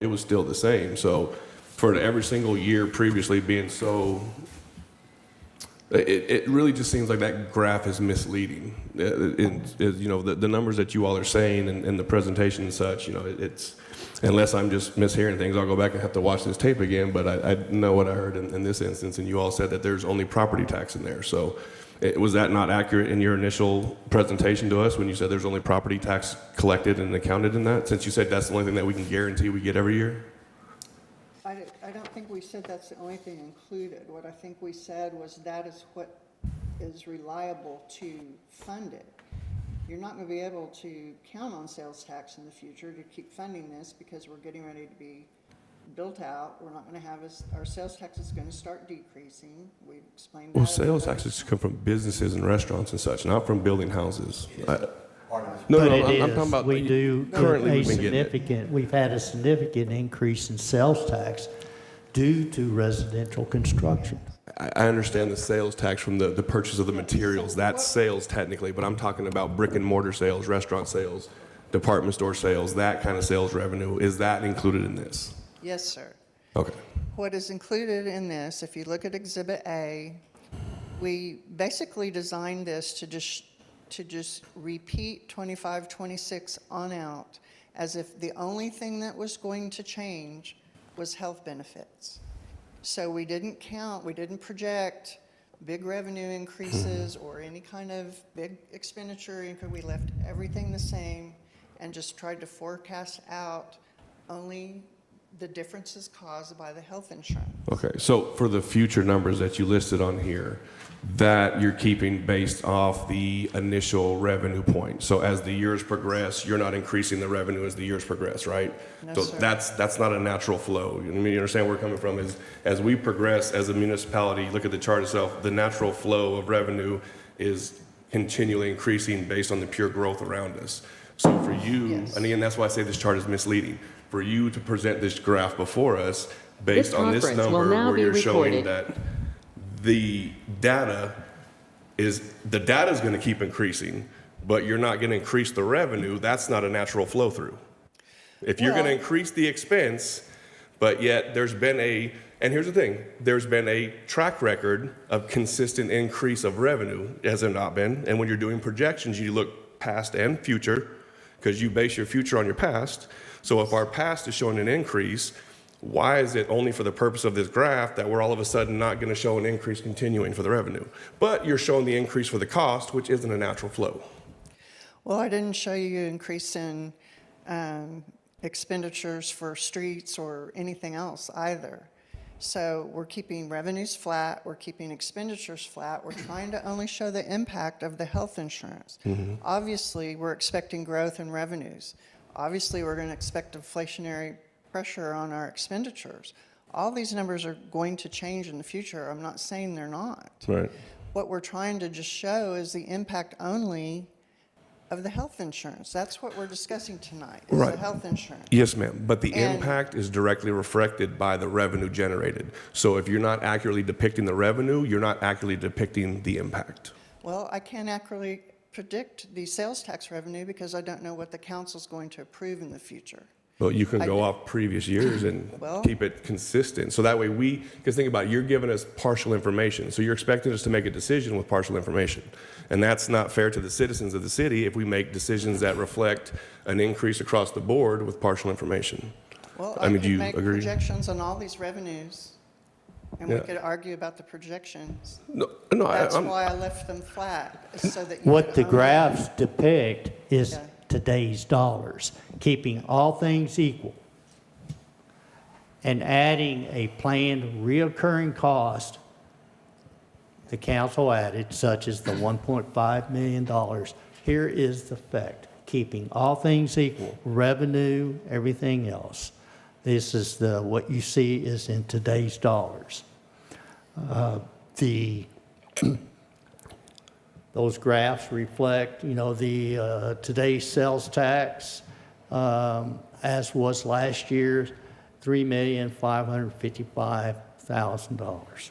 it was still the same. So for every single year previously being so, it really just seems like that graph is misleading. The numbers that you all are saying and the presentation and such, it's, unless I'm just mishearing things, I'll go back and have to watch this tape again, but I know what I heard in this instance, and you all said that there's only property tax in there. So was that not accurate in your initial presentation to us when you said there's only property tax collected and accounted in that, since you said that's the only thing that we can guarantee we get every year? I don't think we said that's the only thing included. What I think we said was that is what is reliable to fund it. You're not going to be able to count on sales tax in the future to keep funding this because we're getting ready to be built out. We're not going to have our sales tax is going to start decreasing. We explained that. Well, sales taxes come from businesses and restaurants and such, not from building houses. But I'm it talking is, about we do currently a we've been getting it. significant, we've had a significant increase in sales tax due to residential construction. I understand the sales tax from the purchase of the materials. That's sales technically, but I'm talking about brick and mortar sales, restaurant sales, department store sales, that kind of sales revenue. Is that included in this? Yes, sir. Okay. What is included in this, if you look at Exhibit A, we basically designed this to just repeat 25, 26 on out, as if the only thing that was going to change was health benefits. So we didn't project big revenue increases or any kind of big expenditure increase. We left everything the same and just tried to forecast out only the differences caused by the health insurance. Okay, so for the future numbers that you listed on here, that you're keeping based off the initial revenue point. So as the years progress, you're not increasing the revenue as the years progress, right? No, so sir. that's not a natural flow. I mean, you understand where we're coming from is as we progress as a municipality, look at the chart itself, the natural flow of revenue is continually increasing based on the pure growth around us. So for you, Yes. and again, that's why I say this chart is misleading. For you to present this graph before us based This on this conference will number now where be you're showing recorded. that the data is going to keep increasing, but you're not going to increase the revenue, that's not a natural flow through. If you're going to Well- increase the expense, but yet there's been and here's the thing, there's been a track record of consistent increase of revenue, has there not been? And when you're doing projections, you look past and future, because you base your future on your past. So if our past is showing an increase, why is it only for the purpose of this graph that we're all of a sudden not going to show an increase continuing for the revenue? But you're showing the increase for the cost, which isn't a natural flow. Well, I didn't show you increase in expenditures for streets or anything else either. So we're keeping revenues flat, we're keeping expenditures flat, we're trying to only show the impact of the health insurance. Obviously, we're expecting growth in revenues. Obviously, we're going to expect inflationary pressure on our expenditures. All these numbers are going to change in the future. I'm not saying they're not. Right. What we're trying to just show is the impact only of the health insurance. That's what we're discussing tonight, is Right. the health insurance. Yes, ma'am. But the And- impact is directly reflected by the revenue generated. So if you're not accurately depicting the revenue, you're not accurately depicting the impact. Well, I can't accurately predict the sales tax revenue because I don't know what the council's going to approve in the future. But you can I go do. off previous years and Well- keep it consistent. So that way because think about it, you're giving us partial information. So you're expecting us to make a decision with partial information. And that's not fair to the citizens of the city if we make decisions that reflect an increase across the board with partial information. Well, I mean, do could you make agree? projections on all these revenues, and we Yeah. could argue about the projections. No, That's I'm, why I left them flat, so that you What could the only- graphs depict is Okay. today's dollars, keeping all things equal and adding a planned reoccurring cost the council added, such as the $1.5 million. Here is the fact, keeping all things equal, revenue, everything else. This is what you see is in today's dollars. Those graphs reflect, the today's sales tax, as was last year's, $3,555,000.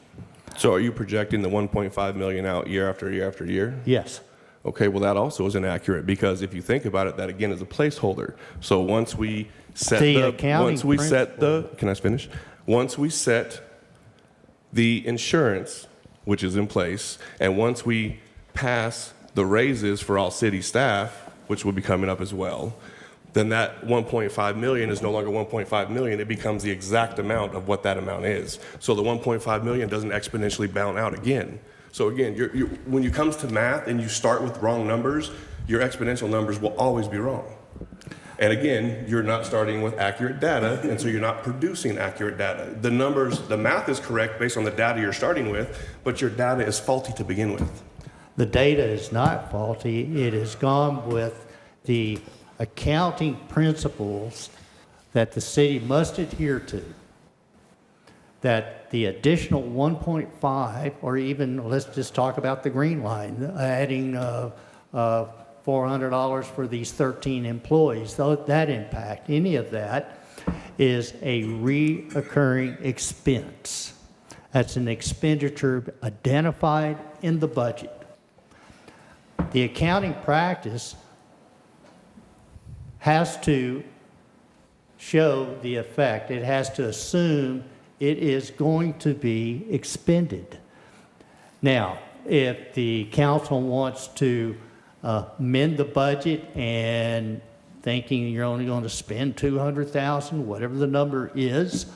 so are you projecting the 1.5 million out year after year after year? Yes. Okay, well, that also is inaccurate, because if you think about it, that again is a placeholder. So once we set The the, accounting once we set the, principle. can I finish? Once we set the insurance, which is in place, and once we pass the raises for all city staff, which will be coming up as well, then that 1.5 million is no longer 1.5 million. It becomes the exact amount of what that amount is. So the 1.5 million doesn't exponentially bound out again. So again, when you comes to math and you start with wrong numbers, your exponential numbers will always be wrong. And again, you're not starting with accurate data, and so you're not producing accurate data. The numbers, the math is correct based on the data you're starting with, but your data is faulty to begin with. The data is not faulty. It has gone with the accounting principles that the city must adhere to. That the additional 1.5, or even, let's just talk about the green line, adding $400 for these 13 employees, that impact, any of that is a reoccurring expense. That's an expenditure identified in the budget. The accounting practice has to show the effect. It has to assume it is going to be expended. Now, if the council wants to amend the budget and thinking you're only going to spend $200,000, whatever the number is,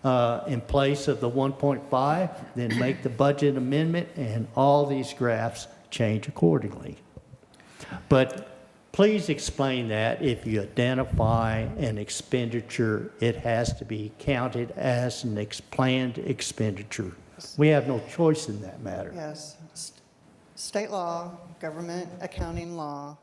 in place of the 1.5, then make the budget amendment and all these graphs change accordingly. But please explain that if you identify an expenditure, it has to be counted as an planned expenditure. We have no choice in that matter. Yes. State law, government accounting law,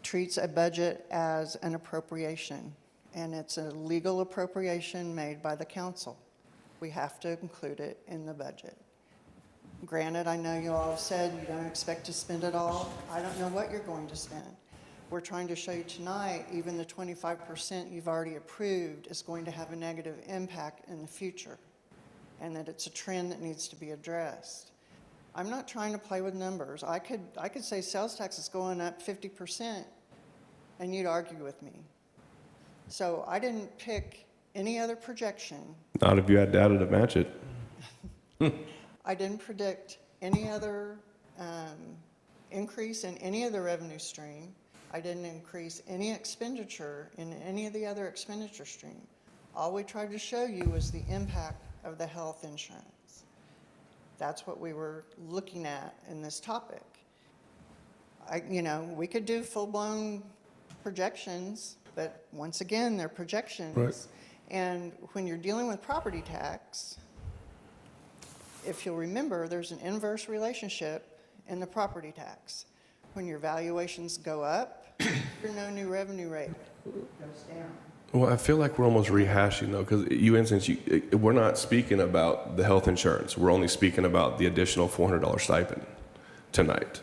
treats a budget as an appropriation, and it's a legal appropriation made by the council. We have to include it in the budget. Granted, I know you all have said you don't expect to spend it all. I don't know what you're going to spend. We're trying to show you tonight, even the 25% you've already approved is going to have a negative impact in the future, and that it's a trend that needs to be addressed. I'm not trying to play with numbers. I could say sales tax is going up 50%, and you'd argue with me. So I didn't pick any other projection. Not if you had data to match it. I didn't predict any other increase in any of the revenue stream. I didn't increase any expenditure in any of the other expenditure stream. All we tried to show you was the impact of the health insurance. That's what we were looking at in this topic. We could do full-blown projections, but once again, they're projections. Right. And when you're dealing with property tax, if you'll remember, there's an inverse relationship in the property tax. When your valuations go up, your no new revenue rate goes down. Well, I feel like we're almost rehashing though, because we're not speaking about the health insurance. We're only speaking about the additional $400 stipend tonight.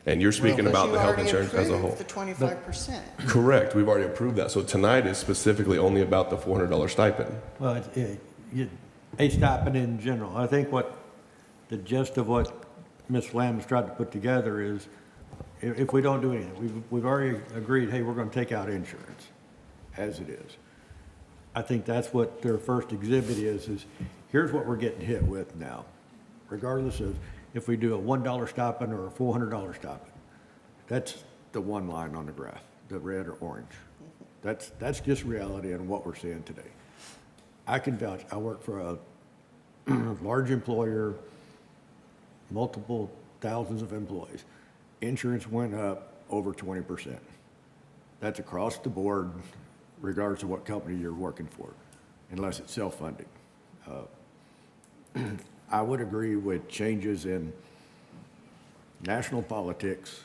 And you're speaking about the health insurance as a whole. The 25%. Correct. We've already approved that. So tonight is specifically only about the $400 stipend. Well, a stipend in general. I think what the gist of what Ms. Lamb's tried to put together is, if we don't do anything, we've already agreed, hey, we're going to take out insurance as it is. I think that's what their first exhibit is here's what we're getting hit with now, regardless of if we do a $1 stipend or a $400 stipend. That's the one line on the graph, the red or orange. That's just reality and what we're seeing today. I can vouch. I work for a large employer, multiple thousands of employees. Insurance went up over 20%. That's across the board, regardless of what company you're working for, unless it's self-funding. I would agree with changes in national politics.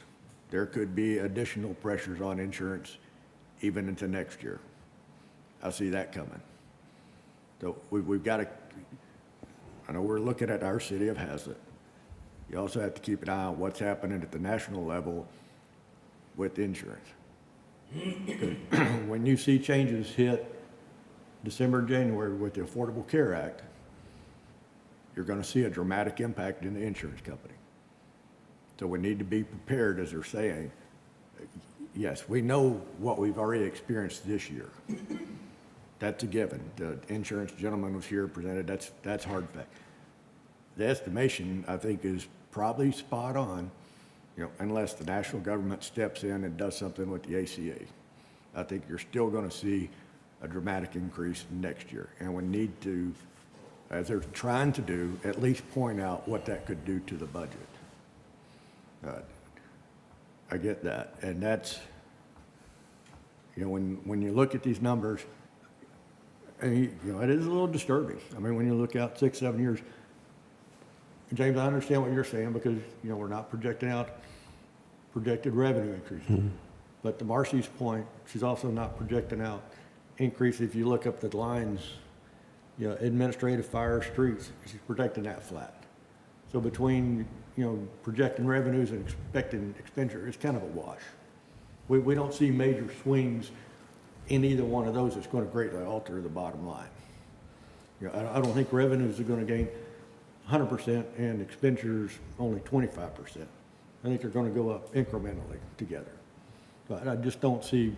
There could be additional pressures on insurance even into next year. I see that coming. So we've got to, I know we're looking at our city of Hazlet. You also have to keep an eye on what's happening at the national level with insurance. When you see changes hit December, January with the Affordable Care Act, you're going to see a dramatic impact in the insurance company. So we need to be prepared, as they're saying. Yes, we know what we've already experienced this year. That's a given. The insurance gentleman was here, presented, that's hard fact. The estimation, I think, is probably spot on, unless the national government steps in and does something with the ACA. I think you're still gonna see a dramatic increase next year. And we need to, as they're trying to do, at least point out what that could do to the budget. I get that, and that's, when you look at these numbers, and it is a little disturbing. I mean, when you look out 6, 7 years, James, I understand what you're saying because, we're not projecting out projected revenue increases. Mm-hmm. But to Marcy's point, she's also not projecting out increase. If you look up the lines, administrative, fire, streets, she's projecting that flat. So between, projecting revenues and expecting expenditure, it's kind of a wash. We don't see major swings in either one of those that's going to greatly alter the bottom line. I don't think revenues are going to gain 100% and expenditures only 25%. I think they're going to go up incrementally together. But I just don't see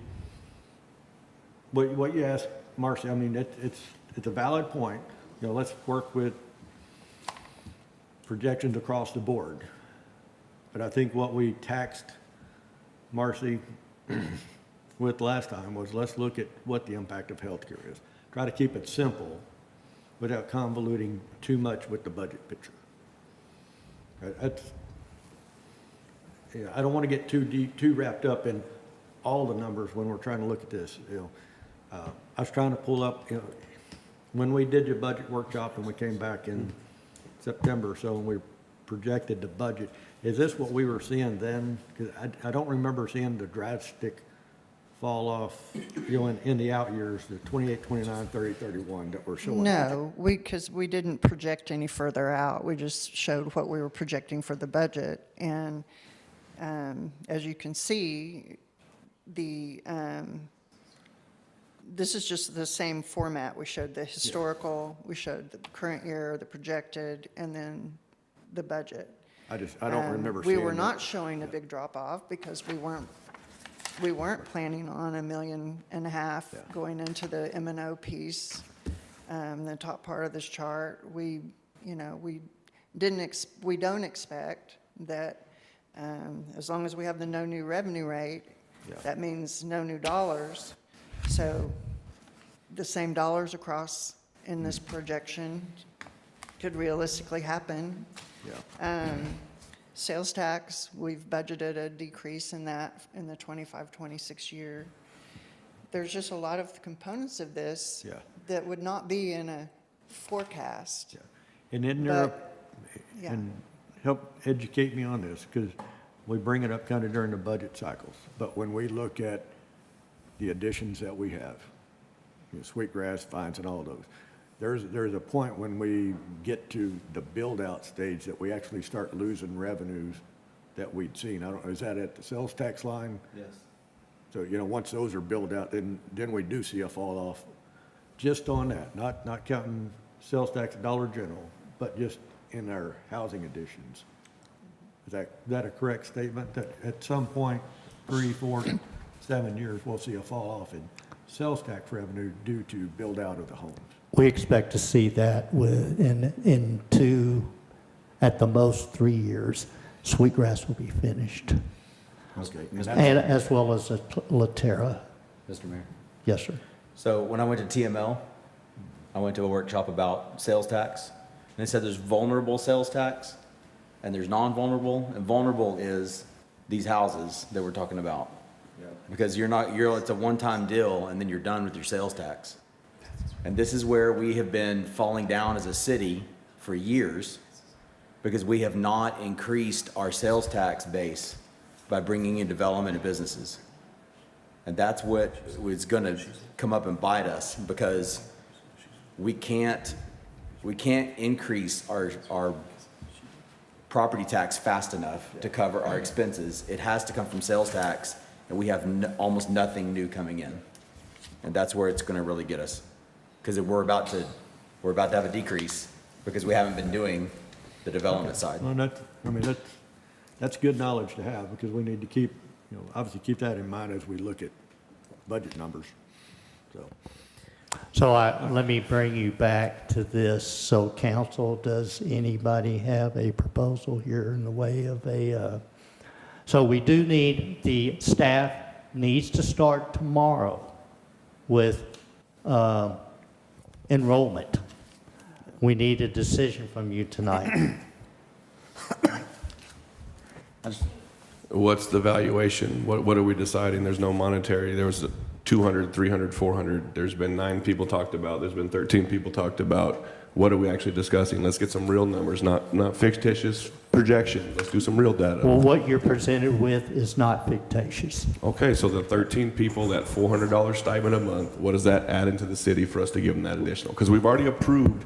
what you asked, Marcy. I mean, it's a valid point. Let's work with projections across the board. But I think what we taxed Marcy with last time was let's look at what the impact of healthcare is. Try to keep it simple without convoluting too much with the budget picture. I don't want to get too deep, too wrapped up in all the numbers when we're trying to look at this. I was trying to pull up, when we did the budget workshop and we came back in September or so and we projected the budget, is this what we were seeing then? Because I don't remember seeing the drastic fall off, in the out years, the 28, 29, 30, 31 that we're showing. No, because we didn't project any further out. We just showed what we were projecting for the budget. And as you can see, this is just the same format. We showed the historical, we showed the current year, the projected, and then the budget. I don't remember seeing We were that. not showing a big drop off because we weren't planning on $1.5 million going into the M&O piece, the top part of this chart. We don't expect that as long as we have the no new revenue rate, that means no new dollars. So the same dollars across in this projection could realistically happen. Sales tax, we've budgeted a decrease in that in the 25-26 year. There's just a lot of components of this that would not be in a forecast. And in there, But, yeah. and help educate me on this, because we bring it up kind of during the budget cycles. But when we look at the additions that we have, Sweetgrass, Fines, and all those, there's a point when we get to the build-out stage that we actually start losing revenues that we'd seen. Is that at the sales tax line? Yes. So, once those are built out, then we do see a fall off just on that, not counting sales tax, Dollar General, but just in our housing additions. Is that a correct statement? That at some point, 3, 4, 7 years, we'll see a fall off in sales tax revenue due to build out of the homes? We expect to see that in 2, at the most 3 years, Sweetgrass will be finished. Okay. And as well as Laterra. Mr. Mayor. Yes, sir. So when I went to TML, I went to a workshop about sales tax. And they said there's vulnerable sales tax and there's non-vulnerable. And vulnerable is these houses that we're talking about. Because it's a one-time deal and then you're done with your sales tax. And this is where we have been falling down as a city for years because we have not increased our sales tax base by bringing in development and businesses. And that's what is going to come up and bite us because we can't increase our property tax fast enough to cover our expenses. It has to come from sales tax, and we have almost nothing new coming in. And that's where it's going to really get us. Because we're about to have a decrease because we haven't been doing the development side. Well, that's good knowledge to have, because we need to keep, obviously keep that in mind as we look at budget numbers, so. So let me bring you back to this. So council, does anybody have a proposal here in the way of so we do need, the staff needs to start tomorrow with enrollment. We need a decision from you tonight. What's the valuation? What are we deciding? There's no monetary. There was 200, 300, 400. There's been 9 people talked about. There's been 13 people talked about. What are we actually discussing? Let's get some real numbers, not fictitious projections. Let's do some real data. Well, what you're presented with is not fictitious. Okay, so the 13 people, that $400 stipend a month, what does that add into the city for us to give them that additional? Because we've already approved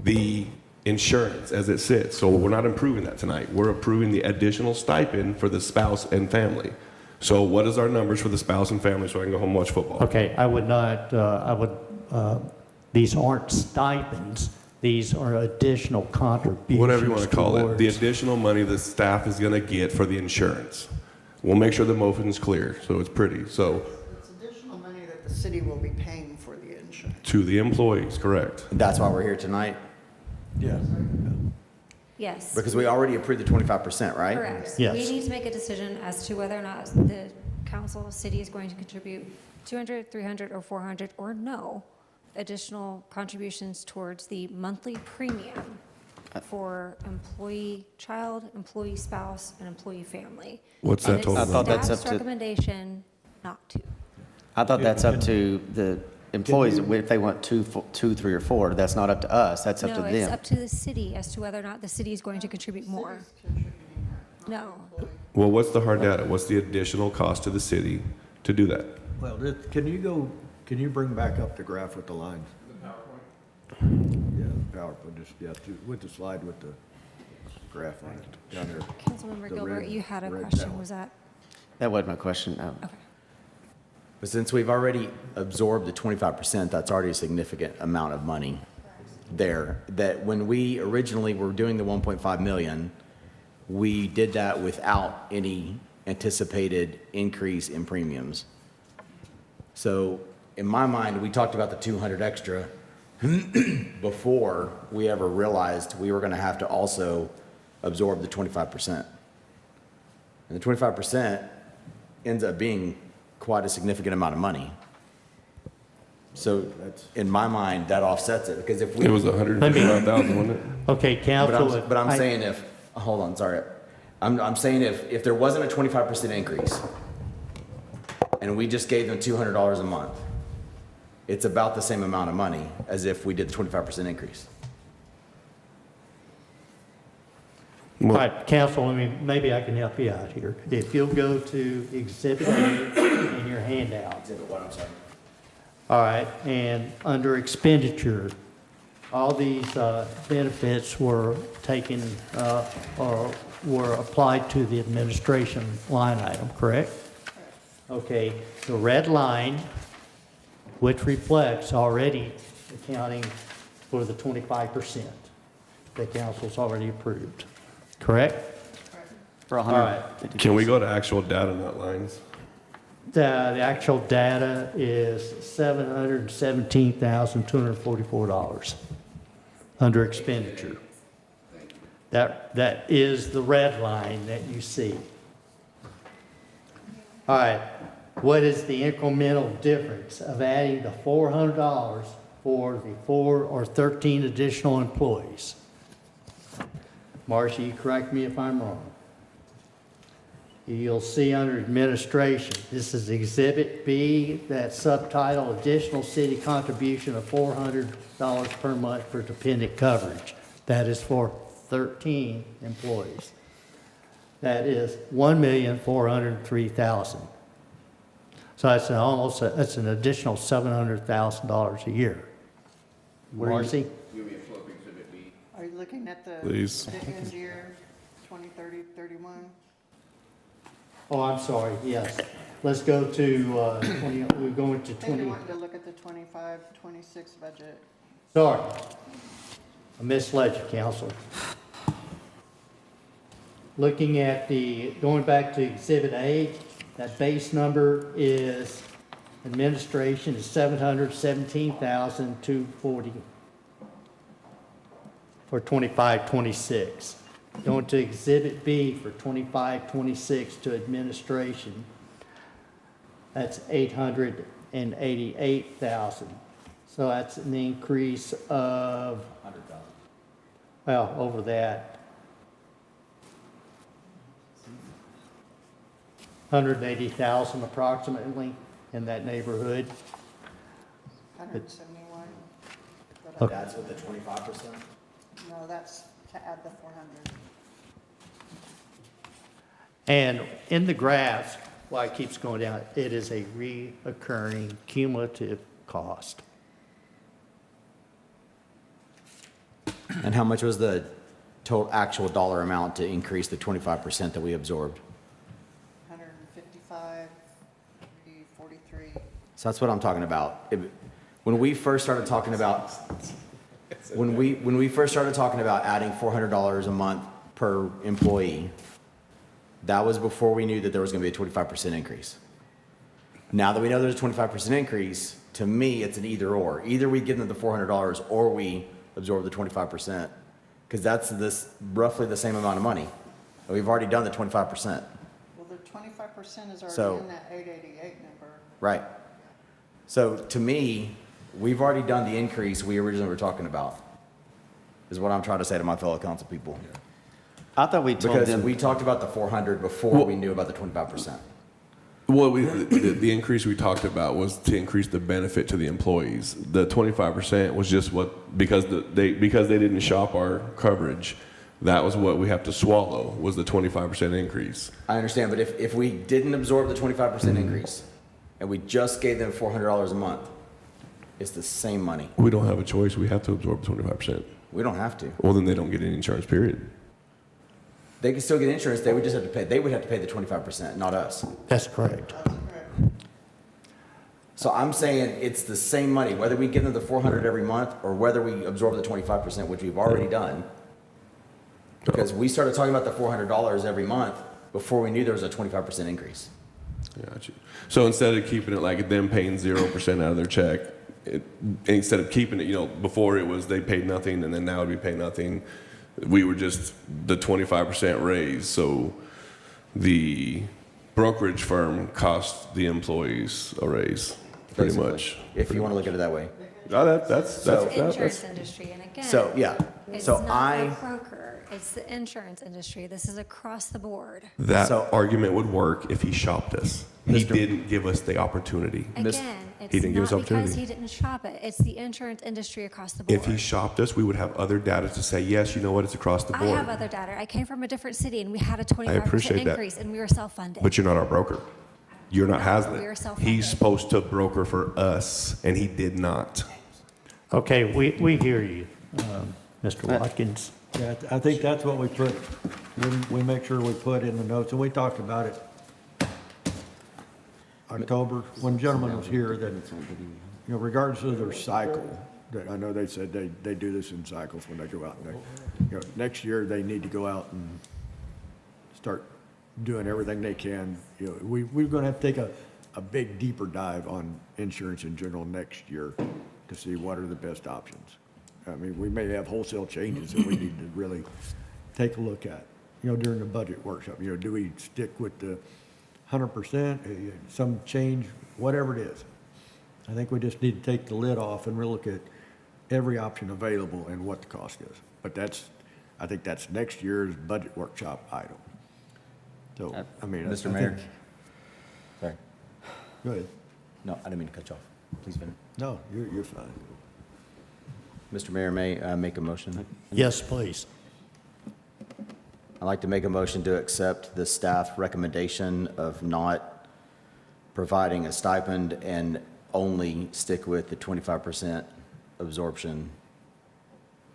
the insurance as it sits, so we're not approving that tonight. We're approving the additional stipend for the spouse and family. So what is our numbers for the spouse and family so I can go home and watch football? Okay, I would not, these aren't stipends, these are additional contributions. Whatever you want to call it, the towards- additional money the staff is going to get for the insurance. We'll make sure the motion's clear, so it's pretty. So It's additional money that the city will be paying for the insurance. to the employees, correct? That's why we're here tonight, Yeah. Yes. because we already approved the 25%, right? Correct. Yes. We need to make a decision as to whether or not the council, city is going to contribute 200, 300, or 400, or no additional contributions towards the monthly premium for employee child, employee spouse, and employee family. What's that And total it's amount? I thought that's staff's up to- recommendation not to. I thought that's up to the employees, if they want 2, 3, or 4, that's not up to us, that's up to No, it's them. up to the city as to whether or not the city is going to contribute more. No. Well, what's the hard data? What's the additional cost to the city to do that? Well, can you bring back up the graph with the lines? The PowerPoint? Yeah, the PowerPoint, with the slide with the graph on it, down there. Councilmember The Gilbert, red- you had a red question, ballot. was that? That wasn't my question, no. Okay. But since we've already absorbed the 25%, that's already a significant amount of money there. That when we originally were doing the 1.5 million, we did that without any anticipated increase in premiums. So in my mind, we talked about the 200 extra before we ever realized we were going to have to also absorb the 25%. And the 25% ends up being quite a significant amount of money. So in my mind, that offsets it, because if we. It was 155,000, wasn't it? Okay, council. But I'm I- saying if, hold on, sorry. I'm saying if there wasn't a 25% increase and we just gave them $200 a month, it's about the same amount of money as if we did the 25% increase. All right, council, maybe I can help you out here. If you'll go to Exhibit A in your handout. Exhibit what, I'm sorry? All right, and under expenditure, all these benefits were taken or were applied to the administration line item, correct? Okay, the red line, which reflects already accounting for the 25% that council's already approved, correct? For All right. Can we go to actual data, not lines? The actual data is $717,244 under expenditure. That is the red line that you see. All right, what is the incremental difference of adding the $400 for the 4 or 13 additional employees? Marcia, you correct me if I'm wrong. You'll see under administration, this is Exhibit B, that subtitle, additional city contribution of $400 per month for dependent coverage. That is for 13 employees. That is $1,403,000. So that's that's an additional $700,000 a year. Marcy? Are you looking at the Please. end year, 2030, 31? Oh, I'm sorry, yes. Let's go to 20, we're going to I think 20. I wanted to look at the 25, 26 budget. Sorry. I misled you, Counselor. looking at going back to Exhibit A, that base number is, administration is $717,240 for 25-26. Going to Exhibit B for 25-26 to administration, that's $888,000. So that's an increase of, 100,000. well, over that. 180,000 approximately in that neighborhood. 171. Okay. That's with the 25%? No, that's to add the 400. And in the graphs, why it keeps going down, it is a reoccurring cumulative cost. And how much was the total actual dollar amount to increase the 25% that we absorbed? 155, 43. So that's what I'm talking about. When we first started talking about, when we first started talking about adding $400 a month per employee, that was before we knew that there was going to be a 25% increase. Now that we know there's a 25% increase, to me, it's an either or. Either we give them the $400 or we absorb the 25%, because that's roughly the same amount of money. And we've already done the 25%. Well, the 25% is So- already in that 888 number. Right. So to me, we've already done the increase we originally were talking about, is what I'm trying to say to my fellow council people. I thought we told Because them, we talked about the 400 before we knew about the 25%. Well, the increase we talked about was to increase the benefit to the employees. The 25% was just because they didn't shop our coverage. That was what we have to swallow, was the 25% increase. I understand, but if we didn't absorb the 25% increase and we just gave them $400 a month, it's the same money. We don't have a choice. We have to absorb 25%. We don't have to. Well, then they don't get any insurance, period. They can still get insurance. They would just have to pay. They would have to pay the 25%, not us. That's correct. So I'm saying it's the same money, whether we give them the 400 every month or whether we absorb the 25%, which we've already done. Because we started talking about the $400 every month before we knew there was a 25% increase. Got you. So instead of keeping it like them paying 0% out of their check, instead of keeping it, before it was they paid nothing and then now we pay nothing, we were just the 25% raise. So the brokerage firm cost the employees a raise, pretty Basically, much. if you want to look at it that way. It's the insurance industry, and again. So, yeah. It's So not the broker, it's the insurance industry. This is across the board. That So- argument would work if he shopped us. He didn't give us the opportunity. Again, He it's didn't give us not because opportunity. he didn't shop it. It's the insurance industry across the board. If he shopped us, we would have other data to say, yes, you know what, it's across the I board. have other data. I came from a different city and we had a 25% appreciate that. increase and we were self-funded. But you're not our broker. You're not We are Hazlitt. self-funded. He's supposed to broker for us, and he did not. Okay, we hear you, Mr. Watkins. Yeah, I think that's what we put, we make sure we put in the notes, and we talked about it October, when gentleman was here, that, regardless of their cycle, that I know they said they do this in cycles when they go out, and next year, they need to go out and start doing everything they can. We're gonna have to take a big, deeper dive on insurance in general next year to see what are the best options. I mean, we may have wholesale changes that we need to really take a look at, during the budget workshop. Do we stick with the 100%, some change, whatever it is? I think we just need to take the lid off and really look at every option available and what the cost is. But I think that's next year's budget workshop item. So, I mean, Mr. I Mayor. think- Sorry. Go ahead. No, I didn't mean to cut you off. Please finish. No, you're fine. Mr. Mayor, may I make a motion? Yes, please. I'd like to make a motion to accept the staff recommendation of not providing a stipend and only stick with the 25% absorption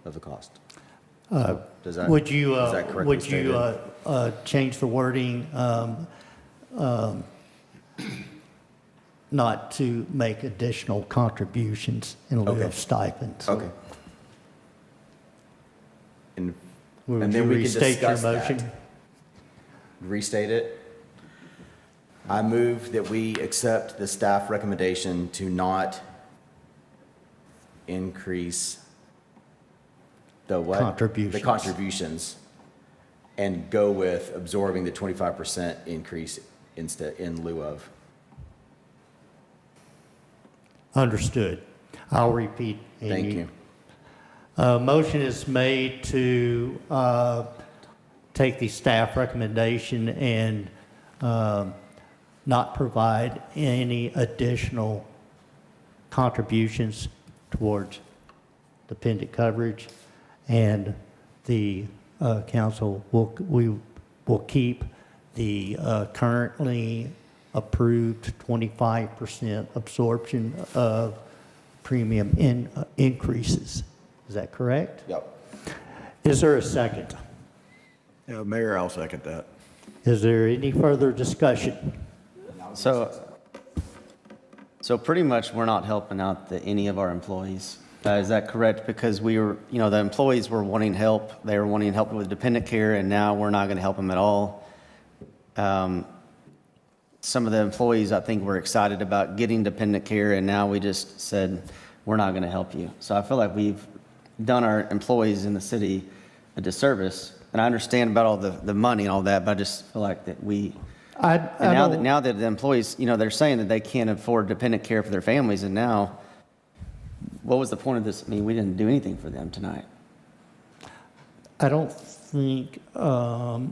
of the cost. Does that- Would you, is that correctly would you stated? change the wording, not to make additional contributions in lieu Okay. of stipends? Okay. And Would and you then we can restate your discuss that. motion? restate it. I move that we accept the staff recommendation to not increase the what? Contributions. The contributions, and go with absorbing the 25% increase instead, in lieu of. Understood. I'll repeat. Thank you. Motion is made to take the staff recommendation and not provide any additional contributions towards dependent coverage, and the council will keep the currently approved 25% absorption of premium increases. Is that correct? Yep. Is there a second? Yeah, Mayor, I'll second that. Is there any further discussion? So pretty much we're not helping out any of our employees. Is that correct? Because we were, the employees were wanting help. They were wanting help with dependent care, and now we're not going to help them at all. Some of the employees, I think, were excited about getting dependent care, and now we just said, we're not going to help you. So I feel like we've done our employees in the city a disservice. And I understand about all the money and all that, but I just feel like that now that the employees, they're saying that they can't afford dependent care for their families, and now, what was the point of this? I mean, we didn't do anything for them tonight. I don't think the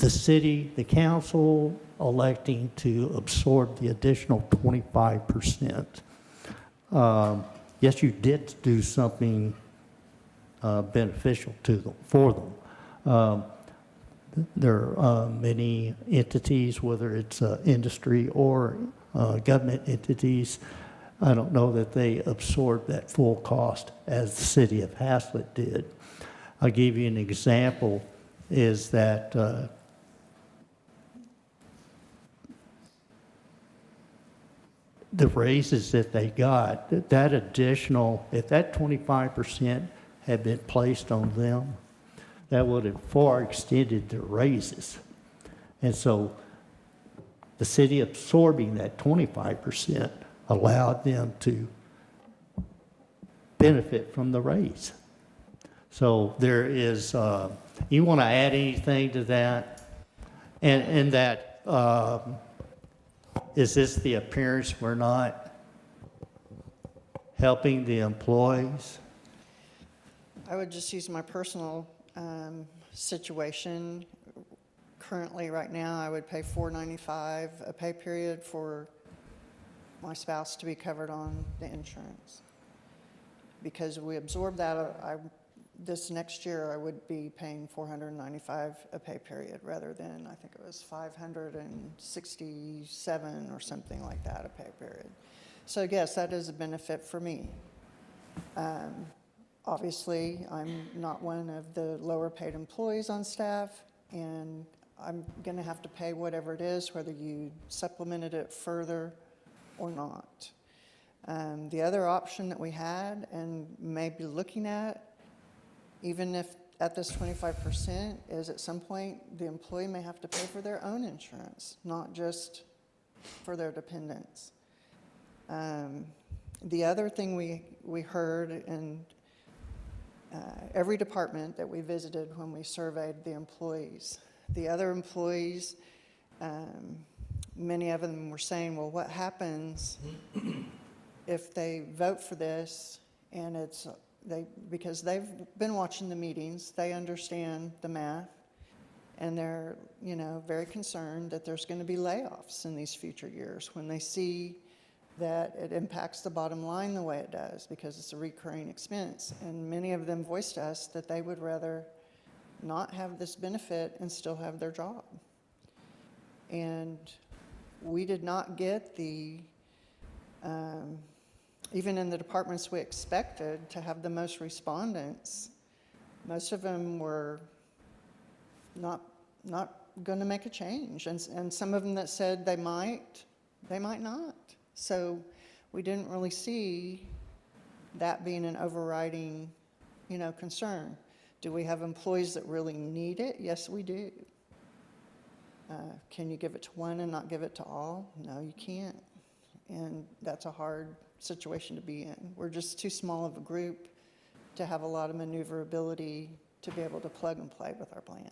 city, the council electing to absorb the additional 25%. Yes, you did do something beneficial to them, for them. There are many entities, whether it's industry or government entities, I don't know that they absorb that full cost as the city of Haslett did. I'll give you an example, is that the raises that they got, that additional, if that 25% had been placed on them, that would have far extended their raises. And so the city absorbing that 25% allowed them to benefit from the raise. So there is, you want to add anything to that? And that, is this the appearance we're not helping the employees? I would just use my personal situation. Currently, right now, I would pay $4.95 a pay period for my spouse to be covered on the insurance. Because we absorb that, this next year, I would be paying $495 a pay period rather than, I think it was $567 or something like that a pay period. So yes, that is a benefit for me. Obviously, I'm not one of the lower paid employees on staff, and I'm going to have to pay whatever it is, whether you supplemented it further or not. The other option that we had and may be looking at, even if at this 25%, is at some point the employee may have to pay for their own insurance, not just for their dependents. The other thing we heard in every department that we visited when we surveyed the employees, the other employees, many of them were saying, well, what happens if they vote for this and because they've been watching the meetings, they understand the math, and they're, very concerned that there's going to be layoffs in these future years when they see that it impacts the bottom line the way it does because it's a recurring expense. And many of them voiced to us that they would rather not have this benefit and still have their job. And we did not get even in the departments we expected to have the most respondents, most of them were not going to make a change. And some of them that said they might not. So we didn't really see that being an overriding, concern. Do we have employees that really need it? Yes, we do. Can you give it to one and not give it to all? No, you can't. And that's a hard situation to be in. We're just too small of a group to have a lot of maneuverability to be able to plug and play with our plan.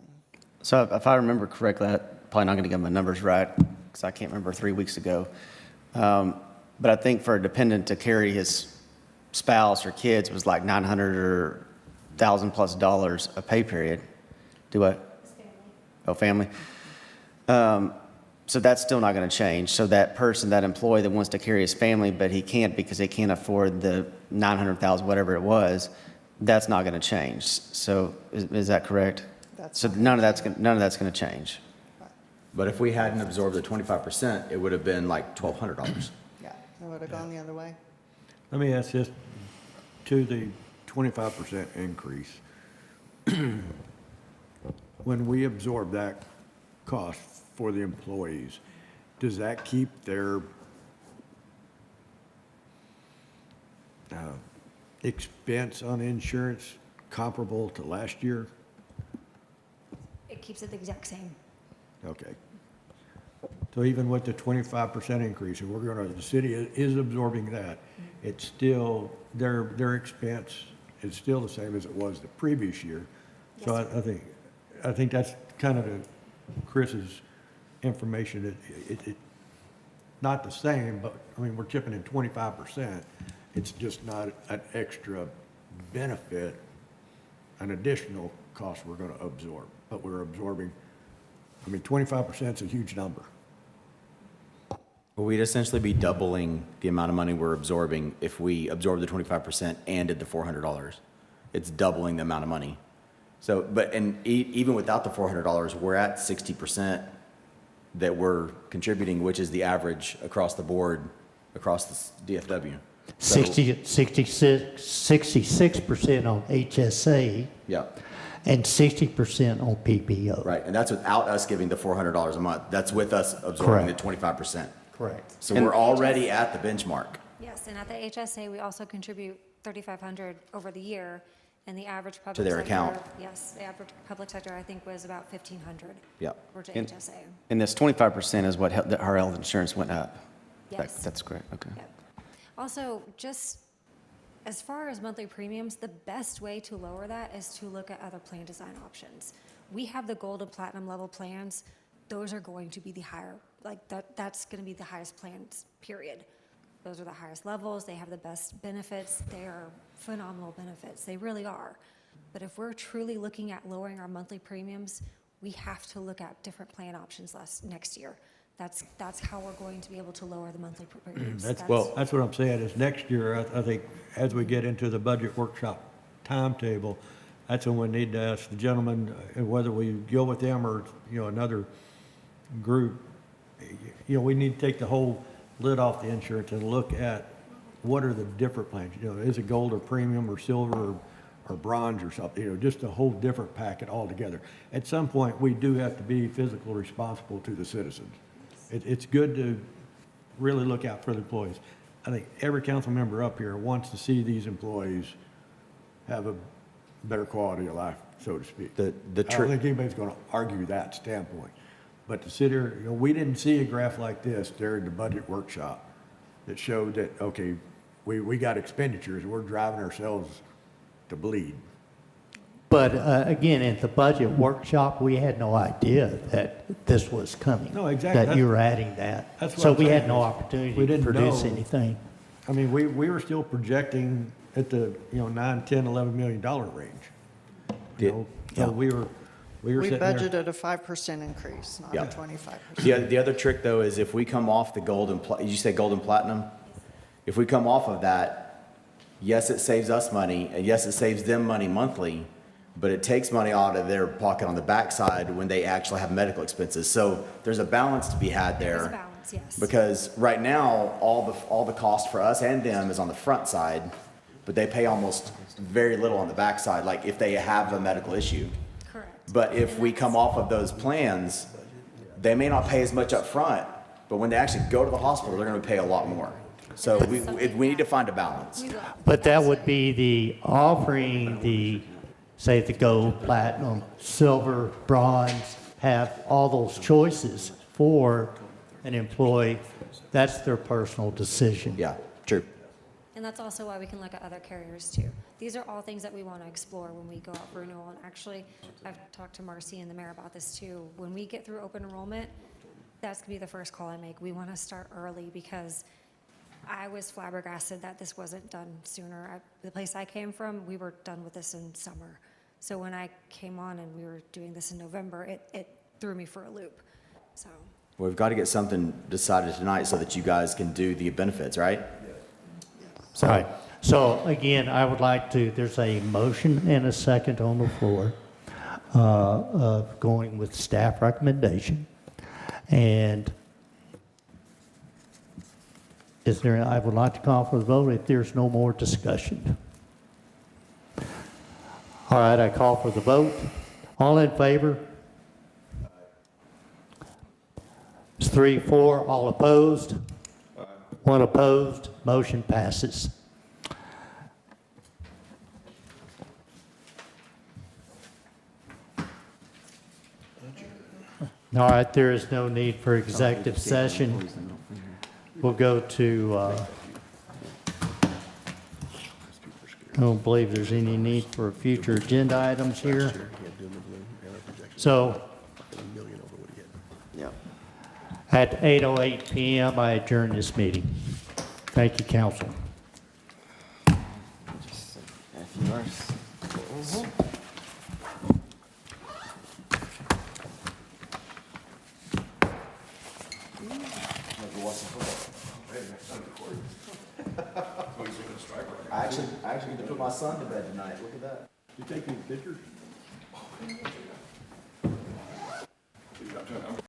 So if I remember correctly, I'm probably not going to get my numbers right because I can't remember 3 weeks ago. But I think for a dependent to carry his spouse or kids was like $900 or $1,000+ a pay period. Do what? Oh, family. So that's still not going to change. So that person, that employee that wants to carry his family, but he can't because they can't afford the $900,000, whatever it was, that's not going to change. So is that correct? That's So not none of that's going to change. But if we hadn't absorbed the 25%, it would have been like $1,200. Yeah, it would have gone the other way. Let me ask this, to the 25% increase. When we absorb that cost for the employees, does that keep their expense on insurance comparable to last year? It keeps it the exact same. Okay. So even with the 25% increase, and the city is absorbing that, it's still, their expense is still the same as it was the previous year. So I think that's kind of Chris's information. It not the same, but, I mean, we're chipping in 25%. It's just not an extra benefit, an additional cost we're going to absorb. But we're absorbing, I mean, 25% is a huge number. Well, we'd essentially be doubling the amount of money we're absorbing if we absorb the 25% and did the $400. It's doubling the amount of money. So, but, and even without the $400, we're at 60% that we're contributing, which is the average across the board, across the DFW. So- 66% on HSA Yeah, and 60% on PPO. right. And that's without us giving the $400 a month. That's with us absorbing the Correct. 25%. Correct. So we're already at the benchmark. Yes, and at the HSA, we also contribute $3,500 over the year, and the average public To their sector- account. Yes, the average public sector, I think, was about $1,500. Yep. Or to And- HSA. And this 25% is what our health insurance went up. Yes. That's correct, okay. Yep. Also, just as far as monthly premiums, the best way to lower that is to look at other plan design options. We have the gold and platinum level plans. Those are going to be the higher, like that's going to be the highest plans, period. Those are the highest levels. They have the best benefits. They are phenomenal benefits. They really are. But if we're truly looking at lowering our monthly premiums, we have to look at different plan options next year. That's how we're going to be able to lower the monthly premiums. That's what I'm saying, is next year, I think, as we get into the budget workshop timetable, that's when we need to ask the gentleman whether we go with them or, another group. We need to take the whole lid off the insurance and look at what are the different plans. Is it gold or premium or silver or bronze or something, just a whole different packet altogether. At some point, we do have to be physically responsible to the citizens. It's good to really look out for the employees. I think every council member up here wants to see these employees have a better quality of life, so to speak. I don't think anybody's going to argue that standpoint. But to sit here, we didn't see a graph like this during the budget workshop that showed that, okay, we got expenditures, and we're driving ourselves to bleed. But again, at the budget workshop, we had no idea that this was coming. No, exactly. That you were adding that. That's what So I'm we had saying no is opportunity we to didn't produce know. anything. I mean, we were still projecting at the, 9, 10, $11 million range. So we were We sitting there. budgeted a 5% increase, not Yeah. a 25%. The other trick though is if we come off the gold and, did you say gold and platinum? If we come off of that, yes, it saves us money, and yes, it saves them money monthly, but it takes money out of their pocket on the backside when they actually have medical expenses. So there's a balance to be had there. There's a balance, yes. Because right now, all the cost for us and them is on the front side, but they pay almost very little on the backside, like if they have a medical issue. Correct. But if we come off of those plans, they may not pay as much up front, but when they actually go to the hospital, they're going to pay a lot more. So we need to find a balance. We will. But that would be the offering the, say, the gold, platinum, silver, bronze, have all those choices for an employee, that's their personal decision. Yeah, true. And that's also why we can look at other carriers too. These are all things that we want to explore when we go out for renewal. And actually, I've talked to Marcy and the mayor about this too. When we get through open enrollment, that's gonna be the first call I make. We want to start early because I was flabbergasted that this wasn't done sooner. The place I came from, we were done with this in summer. So when I came on and we were doing this in November, it threw me for a loop, so. We've got to get something decided tonight so that you guys can do the benefits, right? All right. So again, I would like to, there's a motion and a second on the floor of going with staff recommendation. And is there, I would like to call for the vote if there's no more discussion. All right, I call for the vote. All in favor? It's 3-4, all opposed? One opposed, motion passes. All right, there is no need for executive session. We'll go to, I don't believe there's any need for future agenda items here. So Yeah. at 8:08 PM, I adjourn this meeting. Thank you, council. If you are. I actually get to put my son to bed tonight. Look at that. You taking pictures?